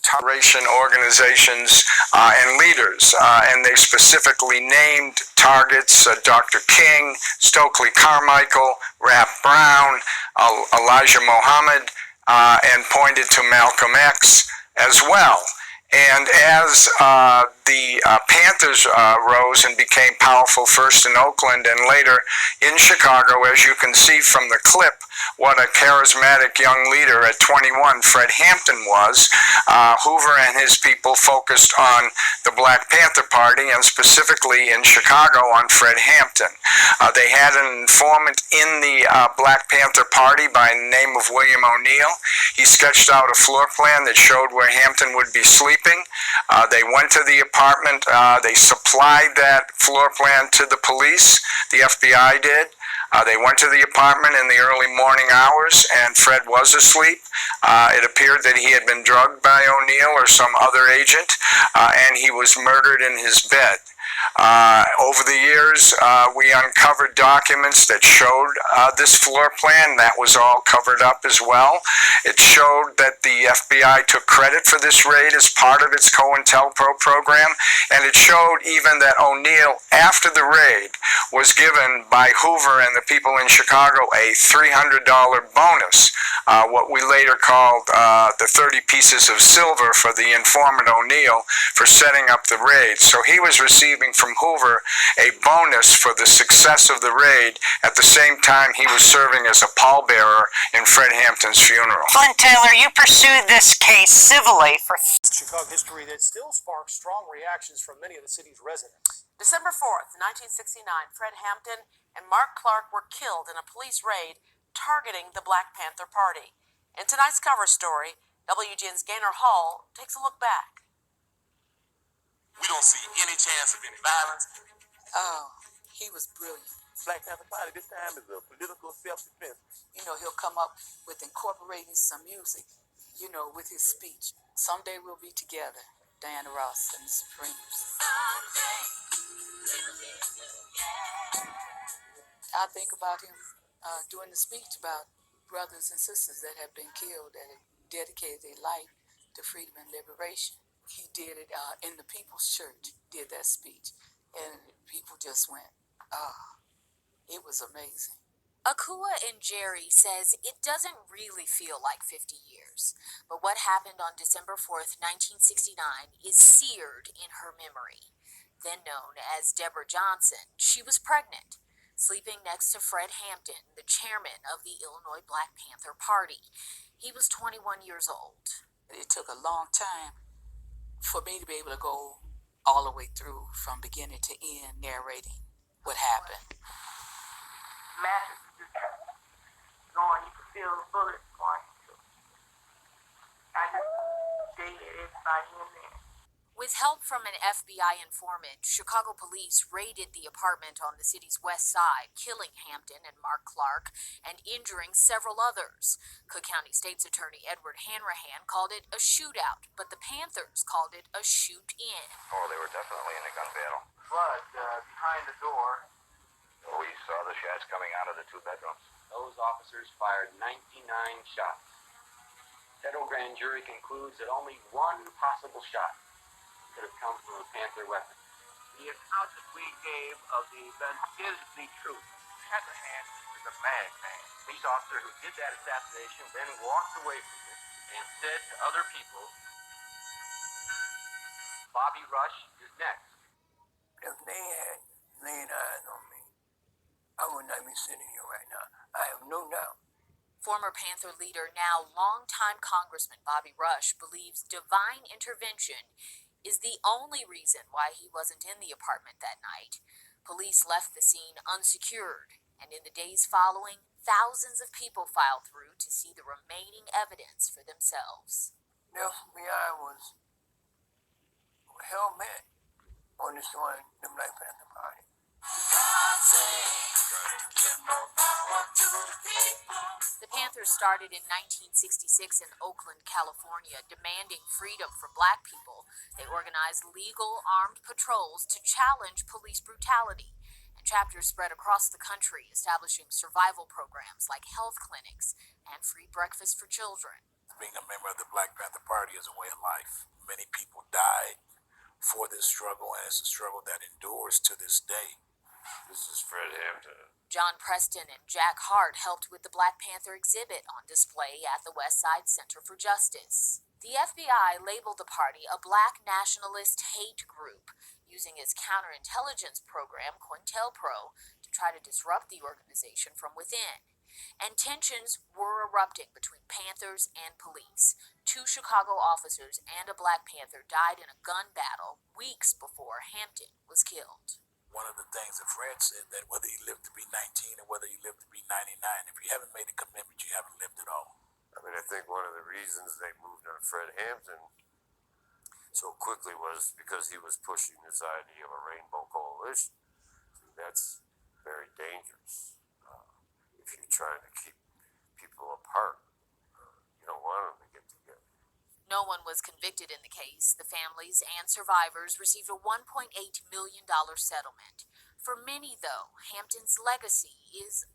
toleration organizations and leaders, and they specifically named targets: Dr. King, Stokely Carmichael, Rap Brown, Elijah Muhammad, and pointed to Malcolm X as well. And as the Panthers rose and became powerful, first in Oakland and later in Chicago, as you can see from the clip, what a charismatic young leader at 21 Fred Hampton was. Hoover and his people focused on the Black Panther Party, and specifically in Chicago on Fred Hampton. They had an informant in the Black Panther Party by the name of William O'Neill. He sketched out a floor plan that showed where Hampton would be sleeping. They went to the apartment. They supplied that floor plan to the police. The FBI did. They went to the apartment in the early morning hours, and Fred was asleep. It appeared that he had been drugged by O'Neill or some other agent, and he was murdered in his bed. Over the years, we uncovered documents that showed this floor plan. That was all covered up as well. It showed that the FBI took credit for this raid as part of its Cointelpro program, and it showed even that O'Neill, after the raid, was given by Hoover and the people in Chicago a $300 bonus, what we later called the 30 pieces of silver for the informant O'Neill for setting up the raid. So he was receiving from Hoover a bonus for the success of the raid. At the same time, he was serving as a pallbearer in Fred Hampton's funeral. Clint Taylor, you pursued this case civilly for Chicago history that still sparks strong reactions from many of the city's residents. December 4th, 1969, Fred Hampton and Mark Clark were killed in a police raid targeting the Black Panther Party. In tonight's cover story, WGN's Gaynor Hall takes a look back. We don't see any chance of any violence. Oh, he was brilliant. Black Panther Party this time is a political self-defense. You know, he'll come up with incorporating some music, you know, with his speech. Someday we'll be together, Diana Ross and the Supremes. I think about him doing the speech about brothers and sisters that have been killed, that have dedicated their life to freedom and liberation. He did it in the People's Church, did that speech, and people just went, it was amazing. Akua and Jerry says it doesn't really feel like 50 years, but what happened on December 4th, 1969 is seared in her memory. Then known as Deborah Johnson, she was pregnant, sleeping next to Fred Hampton, the chairman of the Illinois Black Panther Party. He was 21 years old. It took a long time for me to be able to go all the way through from beginning to end narrating what happened. Mattress is just going, you can feel the bullets going. I just dated everybody in there. With help from an FBI informant, Chicago police raided the apartment on the city's west side, killing Hampton and Mark Clark and injuring several others. Cook County State's Attorney Edward Hanrahan called it a shootout, but the Panthers called it a shoot-in. Oh, they were definitely in a gun battle. But behind the door, We saw the shots coming out of the two bedrooms. Those officers fired 99 shots. Federal grand jury concludes that only one possible shot could have come from a Panther weapon. the account that we gave of the event is the truth. Hanrahan is a madman. Police officer who did that assassination then walked away from it and said to other people, Bobby Rush is next. If they had laid eyes on me, I would not be sitting here right now. I have no doubt. Former Panther leader, now longtime Congressman Bobby Rush, believes divine intervention is the only reason why he wasn't in the apartment that night. Police left the scene unsecured, and in the days following, thousands of people filed through to see the remaining evidence for themselves. The FBI was hell-bent on destroying the Black Panther Party. The Panthers started in 1966 in Oakland, California, demanding freedom for black people. They organized legal armed patrols to challenge police brutality, and chapters spread across the country, establishing survival programs like health clinics and free breakfast for children. being a member of the Black Panther Party is a way of life. Many people died for this struggle, and it's a struggle that endures to this day. This is Fred Hampton. John Preston and Jack Hart helped with the Black Panther exhibit on display at the West Side Center for Justice. The FBI labeled the party a black nationalist hate group, using its counterintelligence program, Cointelpro, to try to disrupt the organization from within. And tensions were erupting between Panthers and police. 2 Chicago officers and a Black Panther died in a gun battle weeks before Hampton was killed. One of the things that Fred said, that whether you live to be 19 or whether you live to be 99, if you haven't made a commitment, you haven't lived at all. I mean, I think one of the reasons they moved on Fred Hampton so quickly was because he was pushing this idea of a rainbow coalition. That's very dangerous. If you're trying to keep people apart, you don't want them to get together. No one was convicted in the case. The families and survivors received a $1.8 million settlement. For many, though, Hampton's legacy is